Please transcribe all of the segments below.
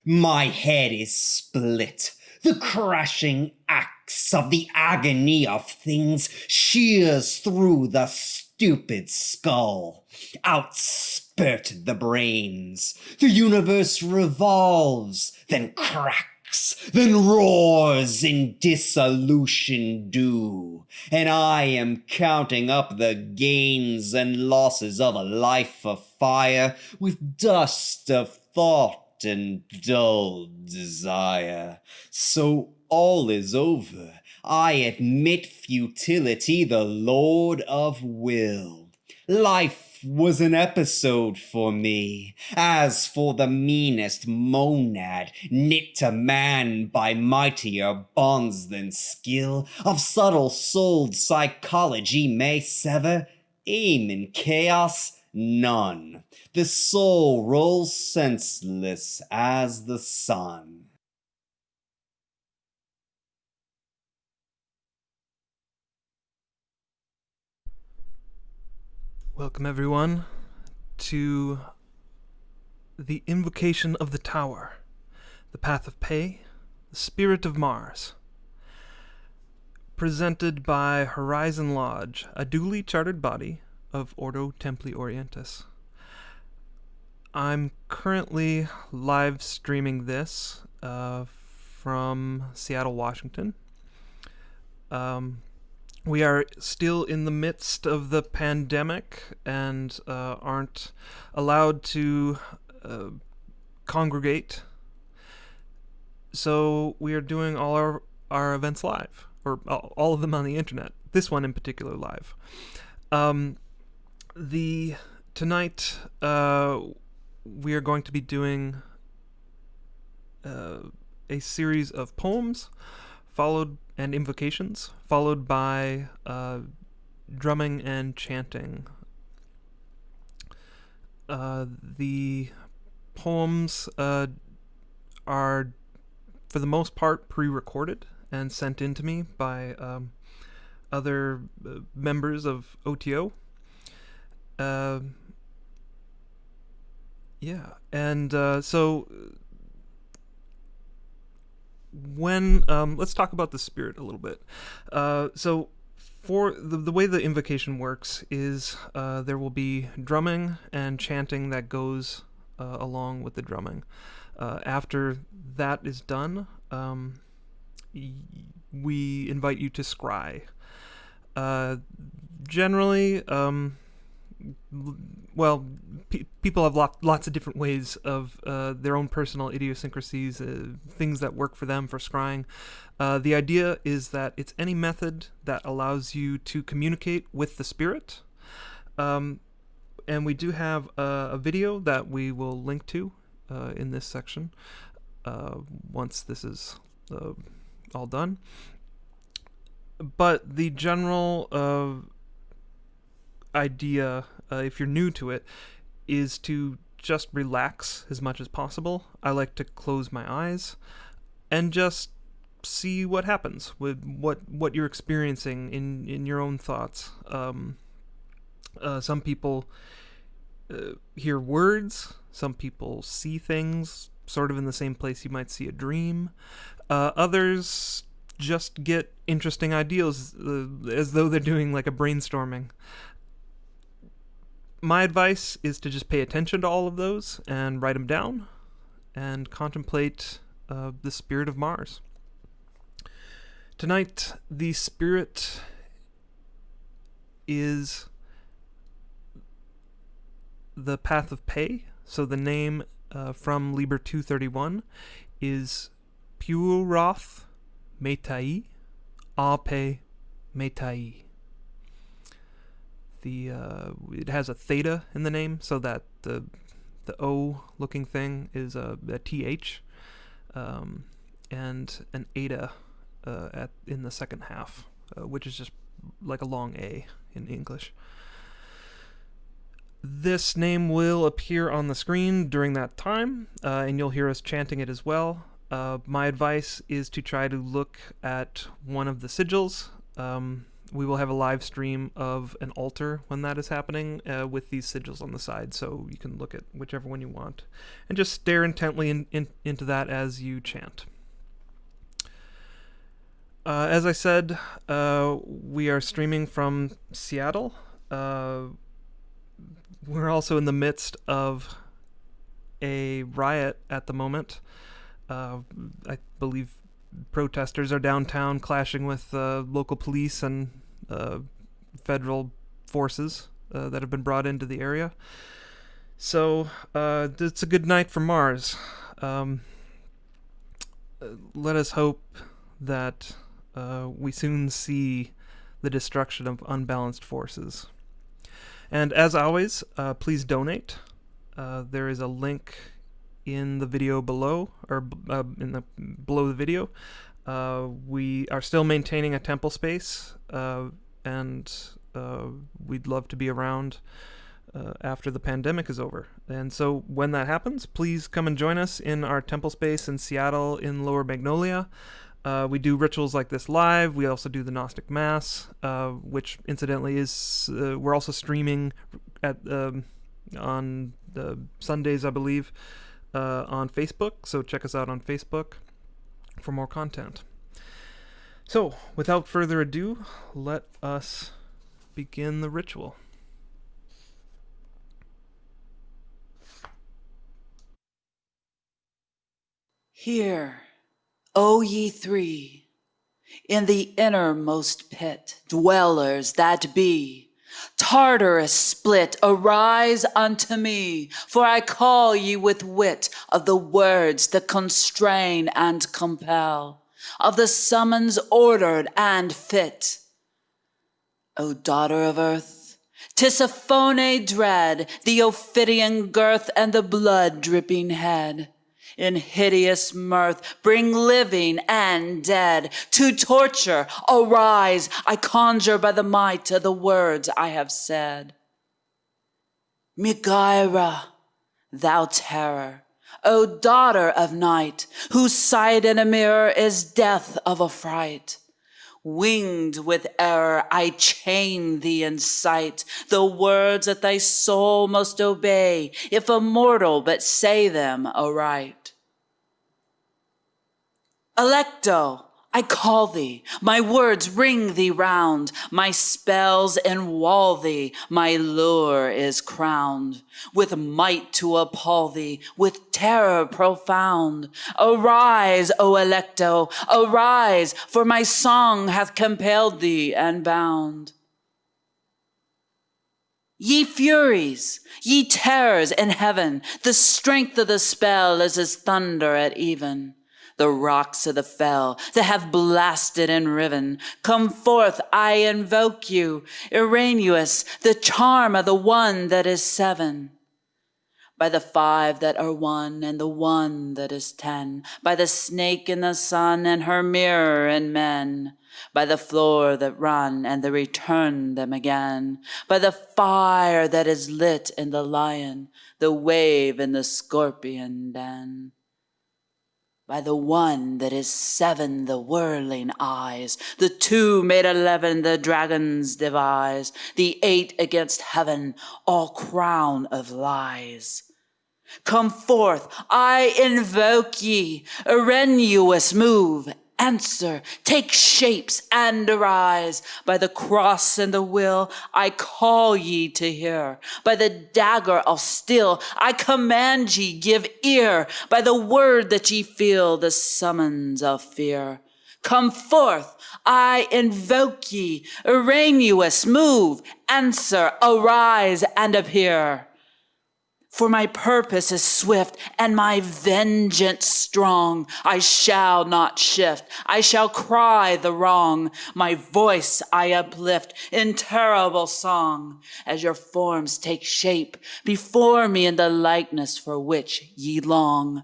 My head is split. The crashing axe of the agony of things shears through the stupid skull. Out spurt the brains. The universe revolves, then cracks, then roars in dissolution due. And I am counting up the gains and losses of a life of fire with dust of thought and dull desire. So all is over. I admit futility, the Lord of Will. Life was an episode for me. As for the meanest monad, knit to man by mightier bonds than skill, of subtle-souled psychology may sever, aim in chaos, none. The soul rolls senseless as the sun. Welcome everyone to the Invocation of the Tower, the Path of Peh, the Spirit of Mars, presented by Horizon Lodge, a duly chartered body of Ordo Templi Orientis. I'm currently live streaming this from Seattle, Washington. We are still in the midst of the pandemic and aren't allowed to congregate. So we are doing all our events live, or all of them on the internet. This one in particular live. Tonight we are going to be doing a series of poems and invocations, followed by drumming and chanting. The poems are, for the most part, pre-recorded and sent in to me by other members of OTO. So when let's talk about the spirit a little bit. So for the way the invocation works is there will be drumming and chanting that goes along with the drumming. After that is done, we invite you to scry. Generally, people have lots of different ways of their own personal idiosyncrasies, things that work for them for scrying. The idea is that it's any method that allows you to communicate with the spirit. And we do have a video that we will link to in this section once this is all done. But the general idea, if you're new to it, is to just relax as much as possible. I like to close my eyes and just see what happens with what you're experiencing in your own thoughts. Some people hear words, some people see things sort of in the same place you might see a dream. Others just get interesting ideas as though they're doing like a brainstorming. My advice is to just pay attention to all of those and write them down and contemplate the spirit of Mars. Tonight, the spirit is the Path of Peh. So the name from Liber 231 is Puroth Metai Ape Metai. It has a theta in the name, so that the O looking thing is a TH, and an eta in the second half, which is just like a long A in English. This name will appear on the screen during that time, and you'll hear us chanting it as well. My advice is to try to look at one of the sigils, we will have a live stream of an altar when that is happening, with these sigils on the side, so you can look at whichever one you want and just stare intently into that as you chant. As I said, we are streaming from Seattle. We're also in the midst of a riot at the moment. I believe protesters are downtown clashing with local police and federal forces that have been brought into the area. So it's a good night for Mars. Let us hope that we soon see the destruction of unbalanced forces. And as always, please donate. There is a link in the video below, or below the video. We are still maintaining a temple space, and we'd love to be around after the pandemic is over. And so when that happens, please come and join us in our temple space in Seattle in Lower Magnolia. We do rituals like this live. We also do the Gnostic Mass, which incidentally is we're also streaming at on Sundays, I believe, on Facebook. So check us out on Facebook for more content. So without further ado, let us begin the ritual. Hear, O ye three, in the innermost pit, dwellers that be, Tartarus split, arise unto me, for I call ye with wit of the words that constrain and compel, of the summons ordered and fit. O daughter of earth, Tisiphone dread, the Ophidian girth and the blood-dripping head, in hideous mirth, bring living and dead to torture. Arise, I conjure by the might of the words I have said. Megaira, thou terror, O daughter of night, whose sight in a mirror is death of affright. Winged with error, I chain thee in sight, the words that thy soul must obey, if a mortal but say them aright. Electo, I call thee, my words ring thee round, my spells enwall thee, my lure is crowned, with might to appall thee, with terror profound. Arise, O Electo, arise, for my song hath compelled thee and bound. Ye Furies, ye terrors in heaven, the strength of the spell is as thunder at even. The rocks of the fell that have blasted and riven, come forth, I invoke you, Irenaeus, the charm of the one that is seven. By the five that are one and the one that is 10, by the snake in the sun and her mirror in men, by the floor that run and the return them again, by the fire that is lit in the lion, the wave in the scorpion den. By the one that is 7, the whirling eyes, the 2 made 11, the dragons devise, the 8 against heaven, all crown of lies. Come forth, I invoke ye, Irenaeus, move, answer, take shapes and arise. By the cross and the will, I call ye to hear. By the dagger of steel, I command ye, give ear. By the word that ye feel, the summons of fear. Come forth, I invoke ye, Irenaeus, move, answer, arise, and appear. For my purpose is swift and my vengeance strong. I shall not shift. I shall cry the wrong. My voice I uplift in terrible song as your forms take shape before me in the likeness for which ye long.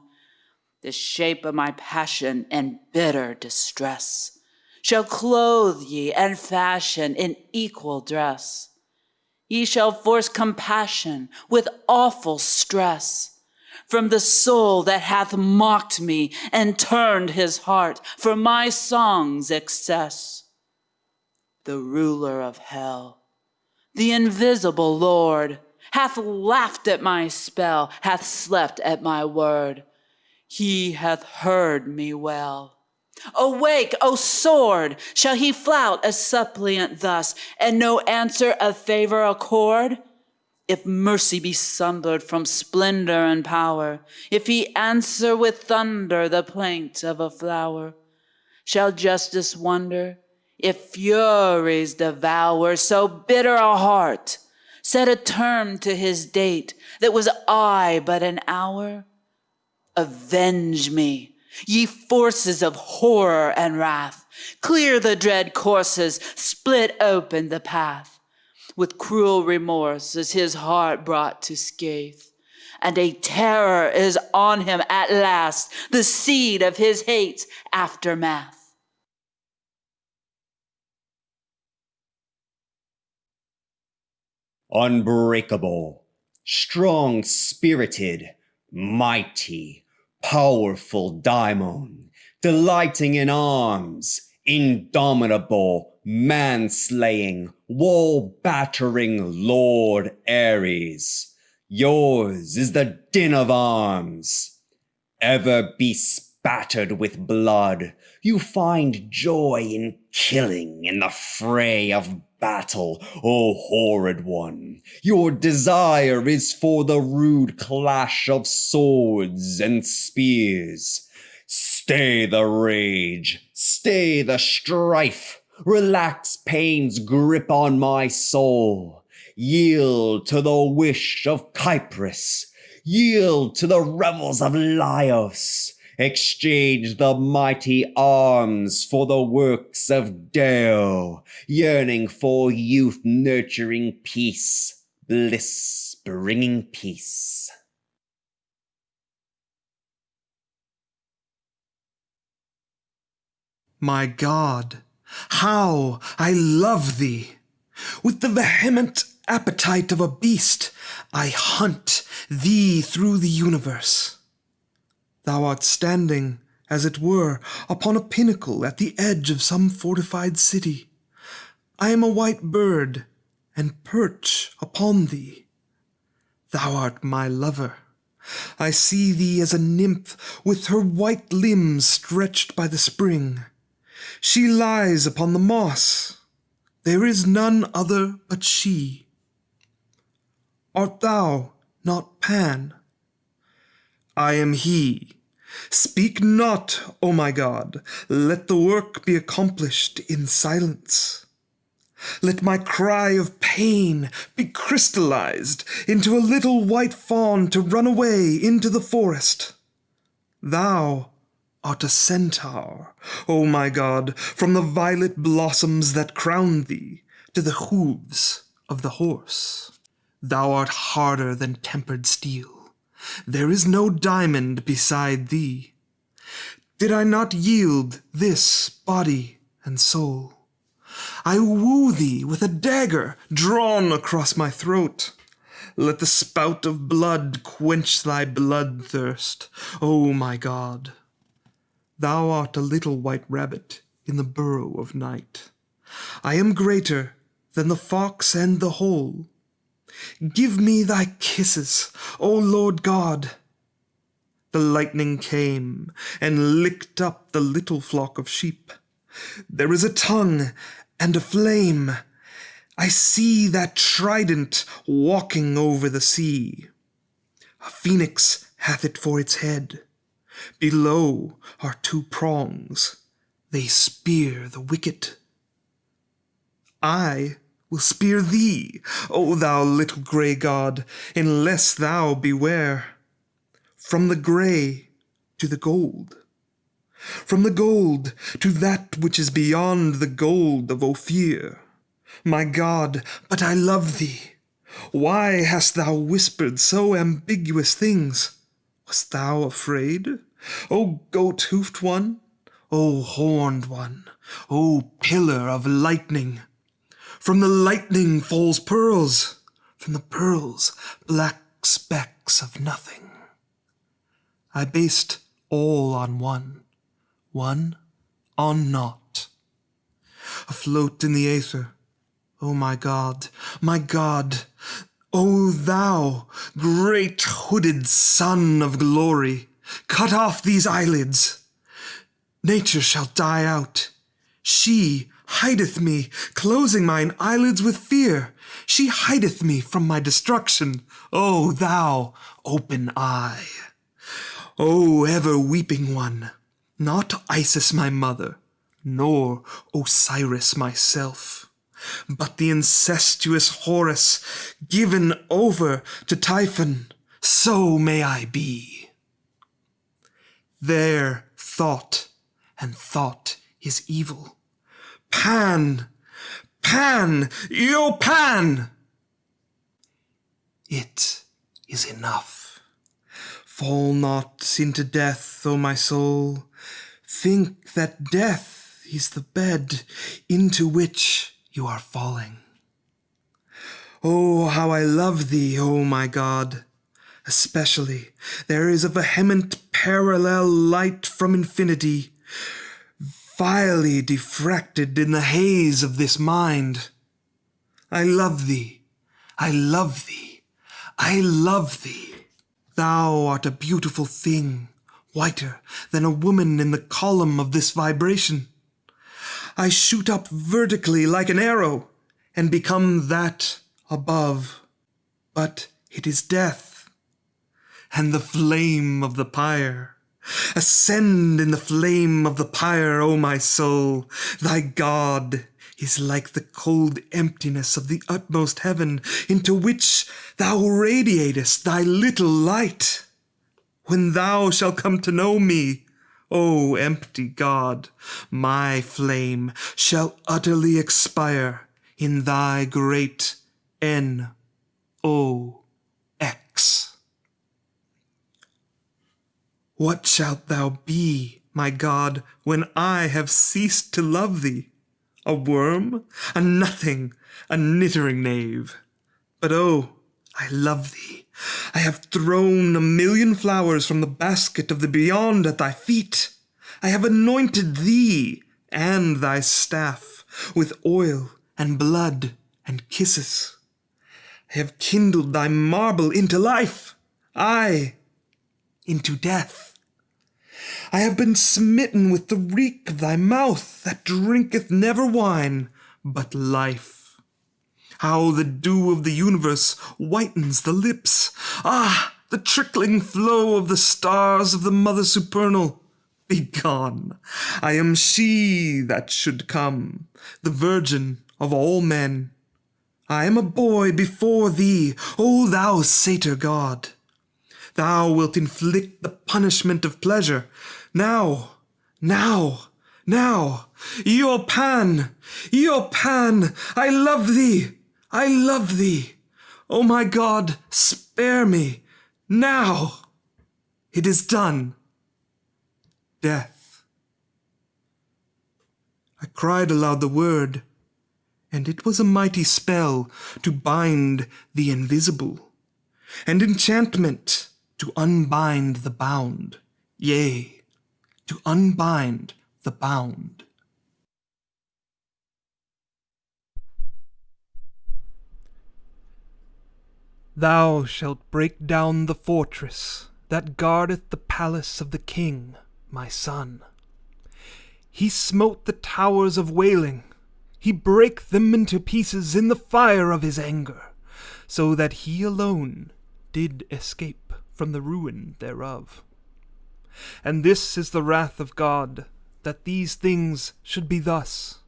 The shape of my passion and bitter distress shall clothe ye and fashion in equal dress. Ye shall force compassion with awful stress from the soul that hath mocked me and turned his heart for my song's excess. the ruler of hell, the invisible Lord, hath laughed at my spell, hath slept at my word. He hath heard me well. Awake, O sword! Shall he flout a suppliant thus, and no answer of favor accord? If mercy be sundered from splendor and power, if he answer with thunder the plaint of a flower, shall justice wonder if furies devour so bitter a heart? Set a term to his date that was I but an hour? Avenge me, ye forces of horror and wrath. Clear the dread courses, split open the path. With cruel remorse is his heart brought to scathe, and a terror is on him at last, the seed of his hate's aftermath. Unbreakable, strong-spirited, mighty, powerful daimon, delighting in arms, indomitable, man-slaying, wall-battering Lord Ares. Yours is the din of arms. Ever bespattered with blood, you find joy in killing in the fray of battle, O horrid one. Your desire is for the rude clash of swords and spears. Stay the rage, stay the strife, relax pain's grip on my soul. Yield to the wish of Cyprus, yield to the revels of Laios. Exchange the mighty arms for the works of Deo, yearning for youth nurturing peace, bliss bringing peace. My God, how I love thee! With the vehement appetite of a beast, I hunt thee through the universe. Thou art standing, as it were, upon a pinnacle at the edge of some fortified city. I am a white bird, and perch upon thee. Thou art my lover. I see thee as a nymph with her white limbs stretched by the spring. She lies upon the moss. There is none other but she. Art thou not Pan? I am he. Speak not, O my God. Let the work be accomplished in silence. Let my cry of pain be crystallized into a little white fawn to run away into the forest. Thou art a centaur, O my God, from the violet blossoms that crown thee to the hooves of the horse. Thou art harder than tempered steel. There is no diamond beside thee. Did I not yield this body and soul? I woo thee with a dagger drawn across my throat. Let the spout of blood quench thy bloodthirst, O my God. Thou art a little white rabbit in the burrow of night. I am greater than the fox and the hole. Give me thy kisses, O Lord God. The lightning came and licked up the little flock of sheep. There is a tongue and a flame. I see that trident walking over the sea. A phoenix hath it for its head. Below are two prongs. They spear the wicked. I will spear thee, O thou little grey god, unless thou beware. From the grey to the gold. From the gold to that which is beyond the gold of Ophir. My God, but I love thee. Why hast thou whispered so ambiguous things? Wast thou afraid? O goat-hoofed one, O horned one, O pillar of lightning. From the lightning falls pearls, from the pearls black specks of nothing. I based all on one on naught. afloat in the aether. O my God, my God, O thou, great hooded Son of glory, cut off these eyelids. Nature shall die out. She hideth me, closing mine eyelids with fear. She hideth me from my destruction. O thou, open eye. O ever weeping one, not Isis my mother, nor Osiris myself, but the incestuous Horus given over to Typhon, so may I be. Their thought, and thought is evil. Pan, Pan, yo Pan! It is enough. Fall not into death, O my soul. Think that death is the bed into which you are falling. Oh, how I love thee, O my God! Especially, there is a vehement parallel light from infinity, vilely diffracted in the haze of this mind. I love thee, I love thee, I love thee. Thou art a beautiful thing, whiter than a woman in the column of this vibration. I shoot up vertically like an arrow, and become that above. But it is death, and the flame of the pyre. Ascend in the flame of the pyre, O my soul. Thy God is like the cold emptiness of the utmost heaven, into which thou radiatest thy little light. When thou shalt come to know me, O empty God, my flame shall utterly expire in thy great N-O-X. What shalt thou be, my God, when I have ceased to love thee? A worm? A nothing? A nittering knave? But oh, I love thee. I have thrown 1,000,000 flowers from the basket of the beyond at thy feet. I have anointed thee and thy staff with oil and blood and kisses. I have kindled thy marble into life, aye, into death. I have been smitten with the reek of thy mouth that drinketh never wine, but life. How the dew of the universe whitens the lips! Ah, the trickling flow of the stars of the Mother Supernal! Begone! I am she that should come, the virgin of all men. I am a boy before thee, O thou satyr God. Thou wilt inflict the punishment of pleasure. Now, now, now, your Pan, I love thee, I love thee. O my God, spare me, now. It is done. Death. I cried aloud the word, and it was a mighty spell to bind the invisible, and enchantment to unbind the bound, yea, to unbind the bound. Thou shalt break down the fortress that guardeth the palace of the king, my son. He smote the towers of Wailing, he brake them into pieces in the fire of his anger, so that he alone did escape from the ruin thereof. And this is the wrath of God, that these things should be thus.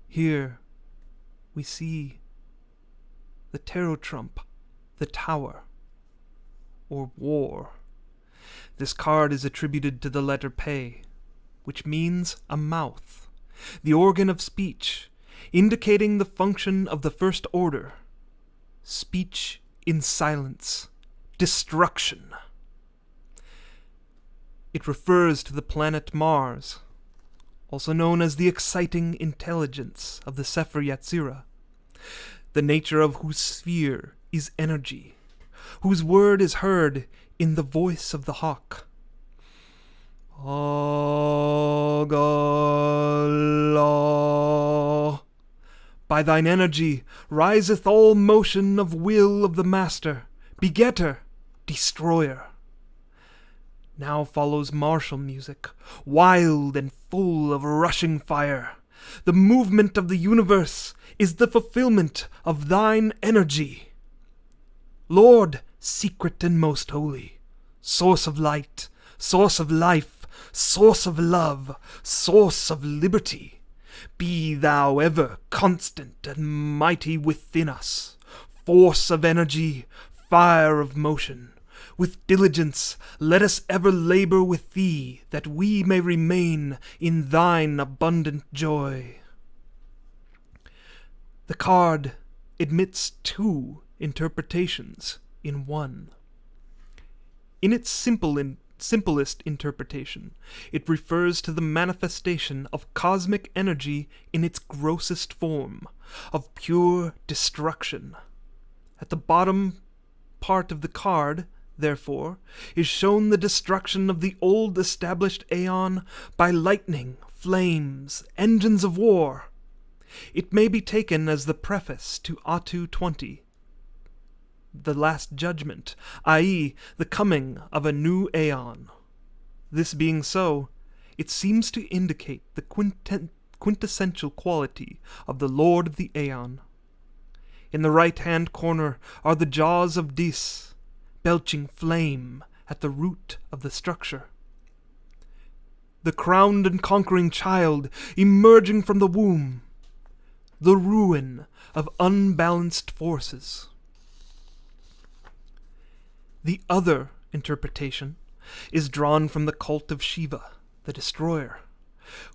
Here we see the tarot trump, the tower, or war. This card is attributed to the letter Peh, which means a mouth, the organ of speech, indicating the function of the first order, speech in silence, destruction. It refers to the planet Mars, also known as the exciting intelligence of the Sefer Yetzirah, the nature of whose sphere is energy, whose word is heard in the voice of the hawk. Agala. By thine energy riseth all motion of will of the Master, begetter, destroyer. Now follows martial music, wild and full of rushing fire. The movement of the universe is the fulfillment of thine energy. Lord, secret and most holy, source of light, source of life, source of love, source of liberty, be thou ever constant and mighty within us, force of energy, fire of motion. With diligence let us ever labor with thee, that we may remain in thine abundant joy. The card admits two interpretations in one. In its simplest interpretation, it refers to the manifestation of cosmic energy in its grossest form, of pure destruction. At the bottom part of the card, therefore, is shown the destruction of the old established aeon by lightning, flames, engines of war. It may be taken as the preface to ATU XX, the Last Judgment, i.e., the coming of a new aeon. This being so, it seems to indicate the quintessential quality of the Lord of the Aeon. In the right-hand corner are the jaws of Dis, belching flame at the root of the structure. The crowned and conquering child emerging from the womb. The ruin of unbalanced forces. The other interpretation is drawn from the cult of Shiva, the destroyer,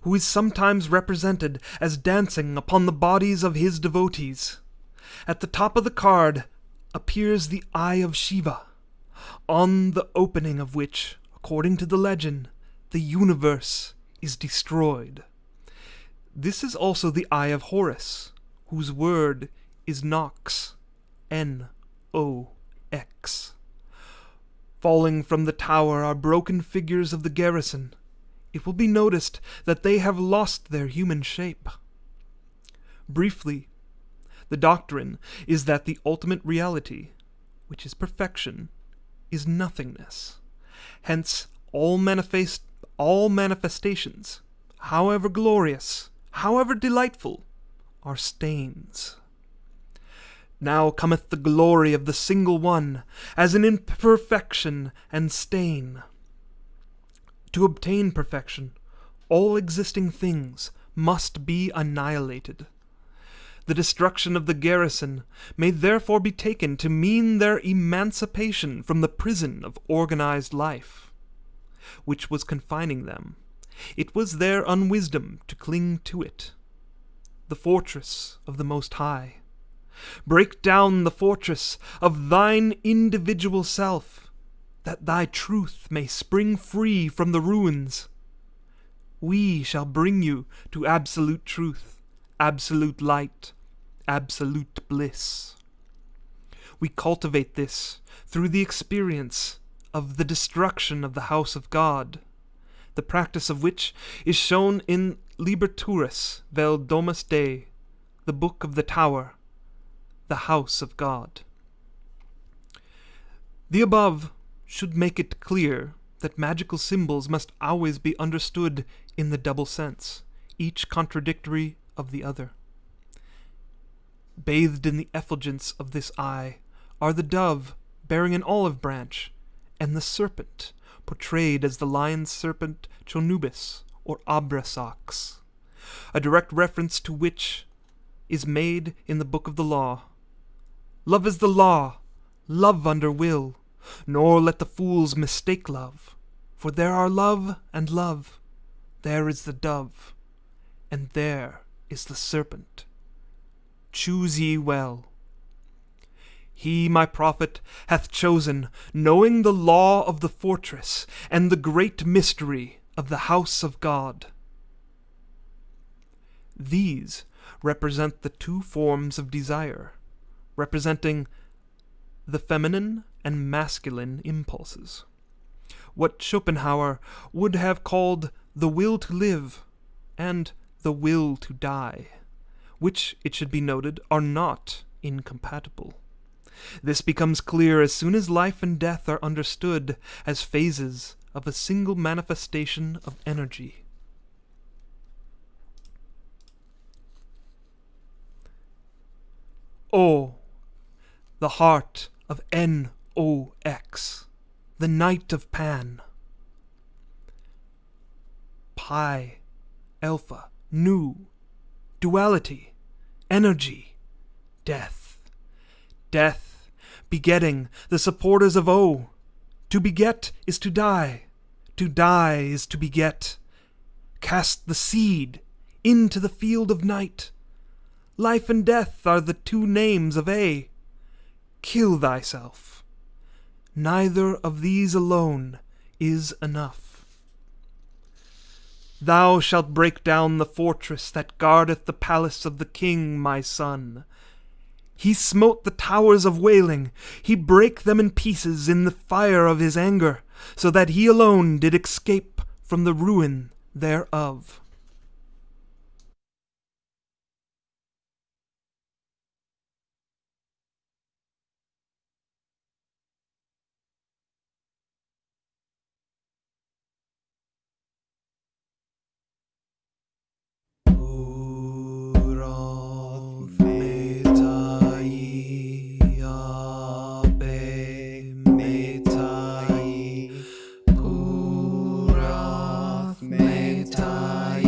who is sometimes represented as dancing upon the bodies of his devotees. At the top of the card appears the eye of Shiva, on the opening of which, according to the legend, the universe is destroyed. This is also the eye of Horus, whose word is Nox, N-O-X. Falling from the tower are broken figures of the garrison. It will be noticed that they have lost their human shape. Briefly, the doctrine is that the ultimate reality, which is perfection, is nothingness. Hence, all manifestations, however glorious, however delightful, are stains. Now cometh the glory of the single one, as an imperfection and stain. To obtain perfection, all existing things must be annihilated. The destruction of the garrison may therefore be taken to mean their emancipation from the prison of organized life, which was confining them. It was their unwisdom to cling to it. The fortress of the Most High. Break down the fortress of thine individual self, that thy truth may spring free from the ruins. We shall bring you to absolute truth, absolute light, absolute bliss. We cultivate this through the experience of the destruction of the house of God, the practice of which is shown in Liber vel Domus Dei, the Book of the Tower, the house of God. The above should make it clear that magical symbols must always be understood in the double sense, each contradictory of the other. Bathed in the effulgence of this eye are the dove bearing an olive branch, and the serpent, portrayed as the lion serpent Chonubis, or Abrasax, a direct reference to which is made in the Book of the Law. Love is the law, love under will, nor let the fools mistake love. For there are love and love, there is the dove, and there is the serpent. Choose ye well. He, my prophet, hath chosen, knowing the law of the fortress, and the great mystery of the house of God. These represent the two forms of desire, representing the feminine and masculine impulses. what Schopenhauer would have called the will to live and the will to die, which, it should be noted, are not incompatible. This becomes clear as soon as life and death are understood as phases of a single manifestation of energy. O, the heart of Nox, the night of Pan. Pi, alpha, nu, duality, energy, death. Death, begetting, the supporters of O. To beget is to die is to beget. Cast the seed into the field of night. Life and death are the two names of A. Kill thyself. Neither of these alone is enough. Thou shalt break down the fortress that guardeth the palace of the king, my son. He smote the towers of Wailing, he brake them in pieces in the fire of his anger, so that he alone did escape from the ruin thereof. Metai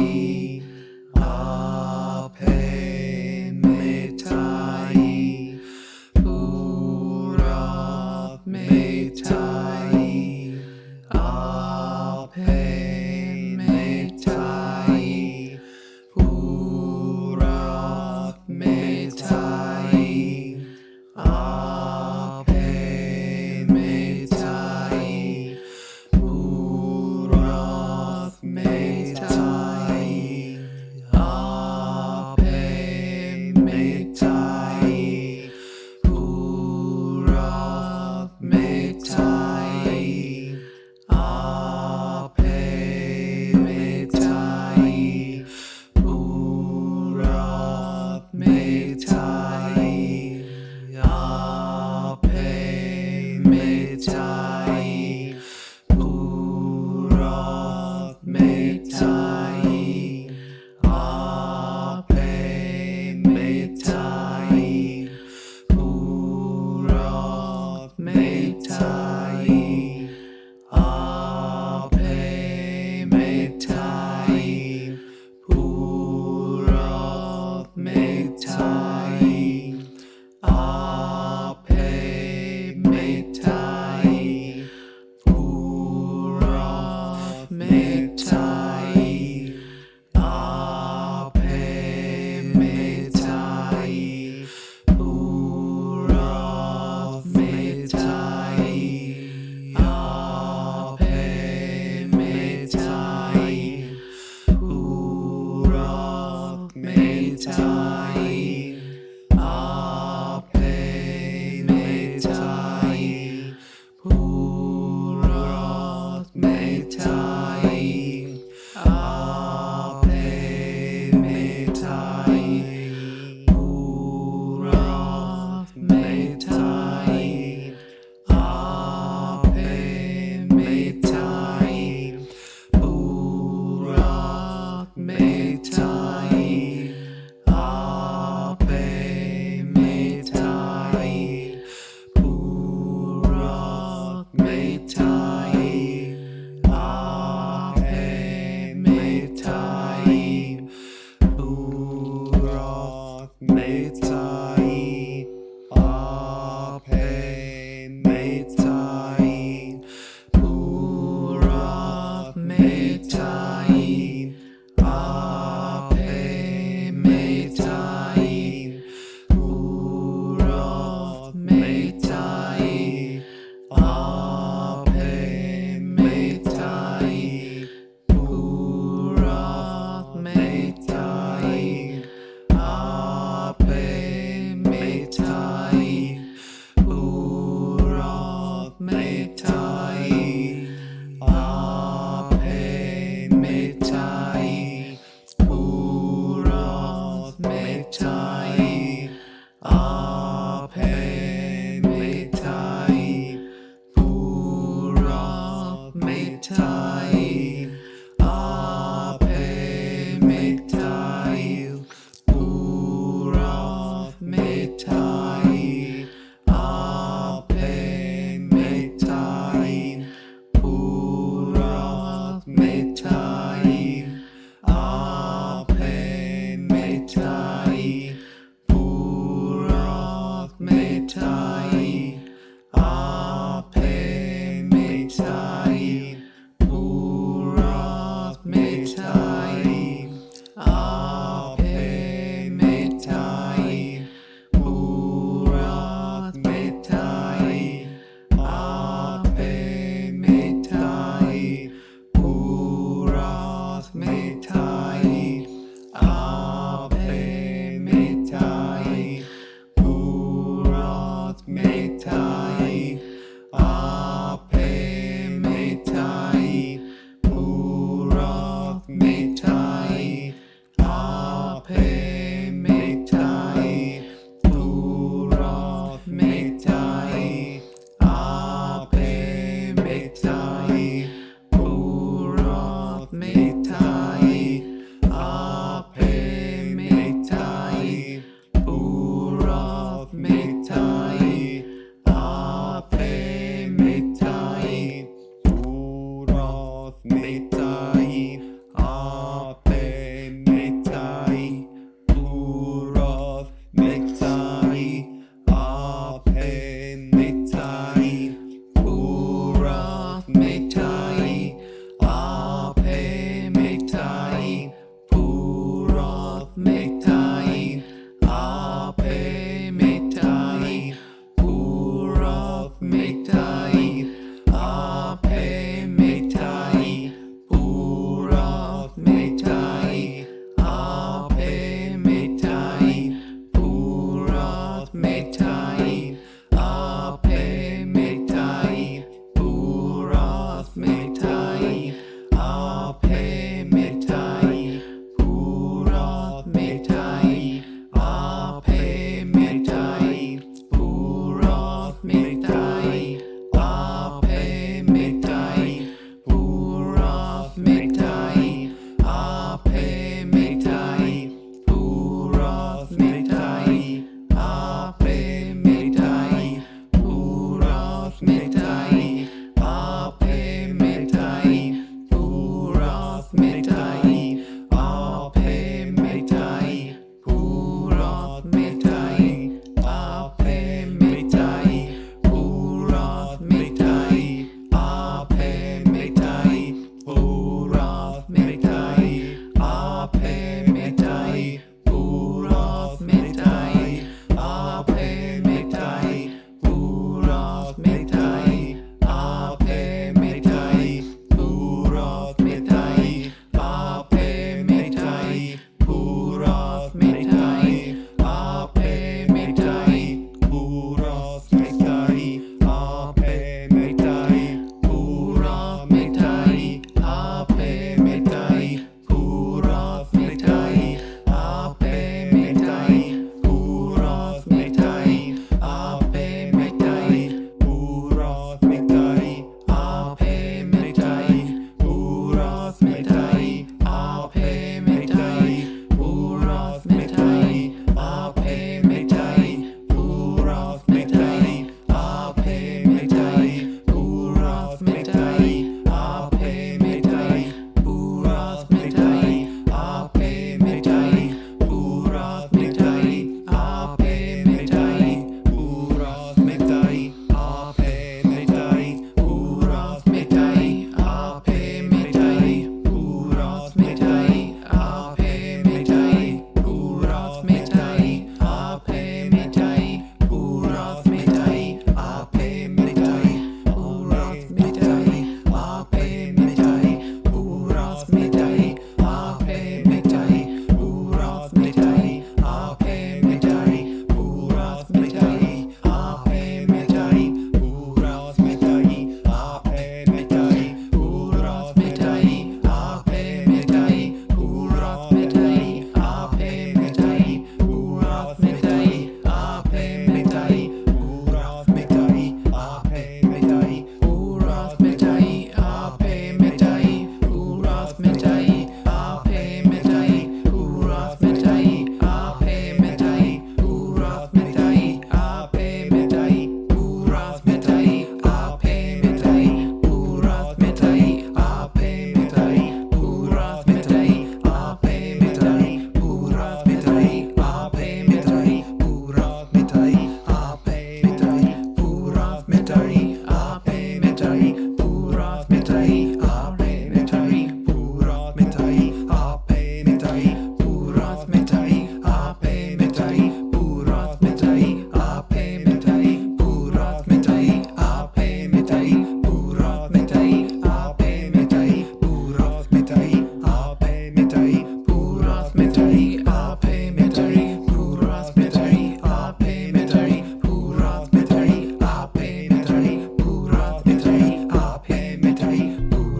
metai, ape metai, purath metai, ape metai, purath metai, ape metai, purath metai, ape metai, purath metai, ape metai, purath metai, ape metai, purath metai, ape metai, purath metai, ape metai, purath metai, ape metai, purath metai, ape metai, purath metai, ape metai, purath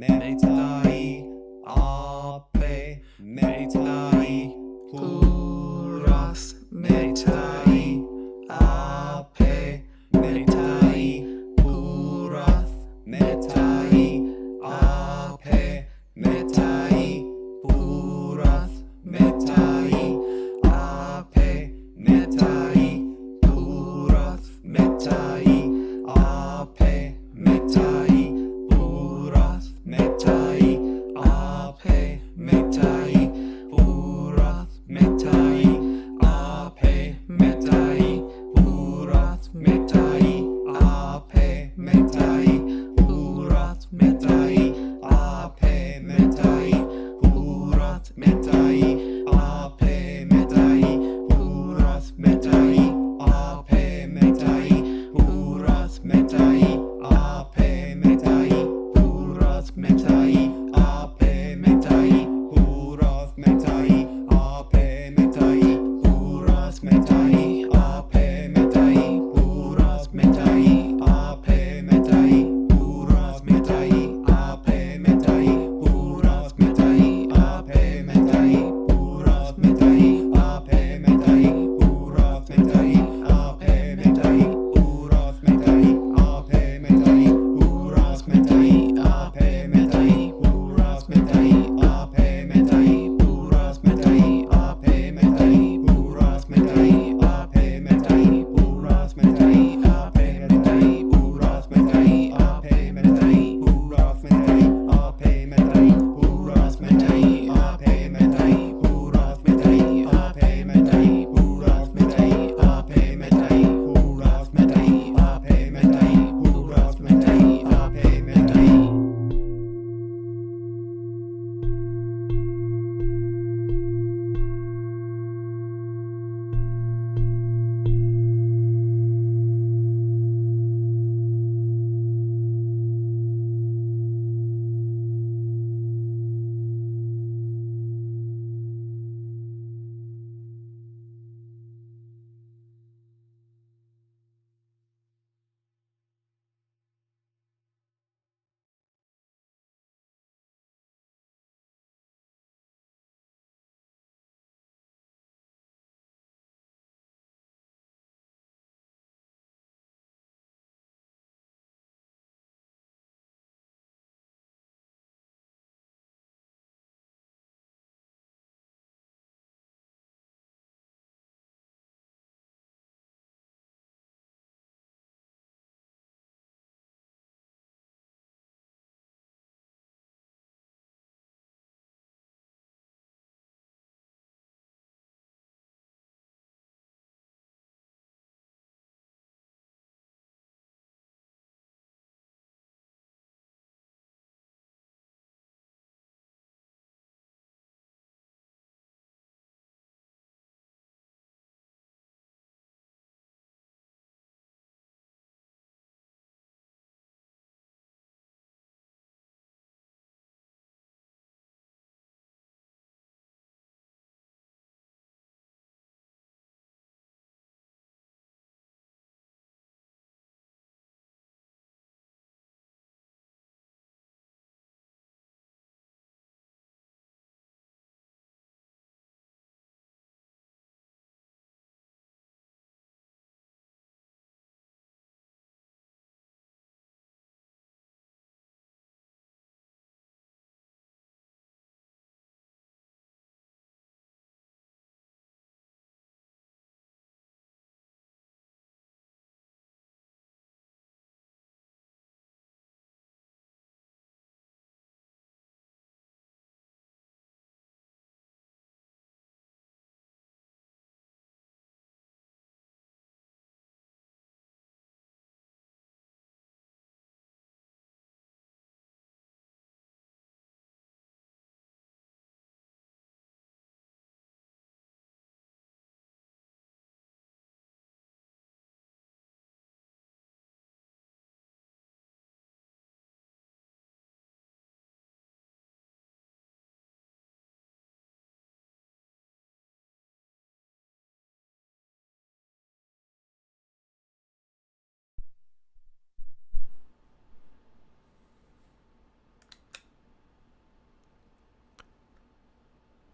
metai, ape, metai, puras, metai, ape, metai, purath, metai, ape, metai, purath, metai, ape, metai, purath, metai, ape, metai, purath, metai,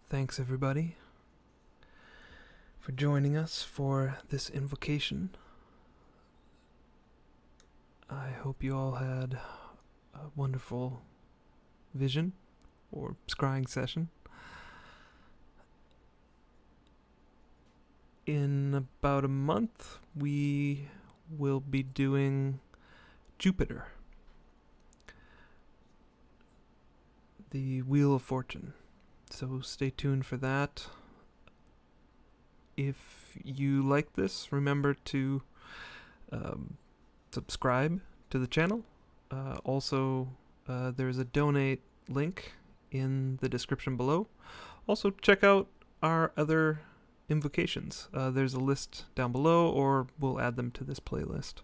Thanks, everybody, for joining us for this invocation. I hope you all had a wonderful vision or scrying session. In about a month, we will be doing Jupiter, the Wheel of Fortune. So stay tuned for that. If you like this, remember to subscribe to the channel. Also, there's a donate link in the description below. Also, check out our other invocations. There's a list down below, or we'll add them to this playlist.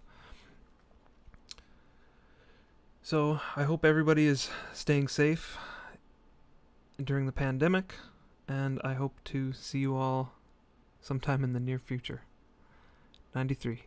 So I hope everybody is staying safe during the pandemic, and I hope to see you all sometime in the near future. 93.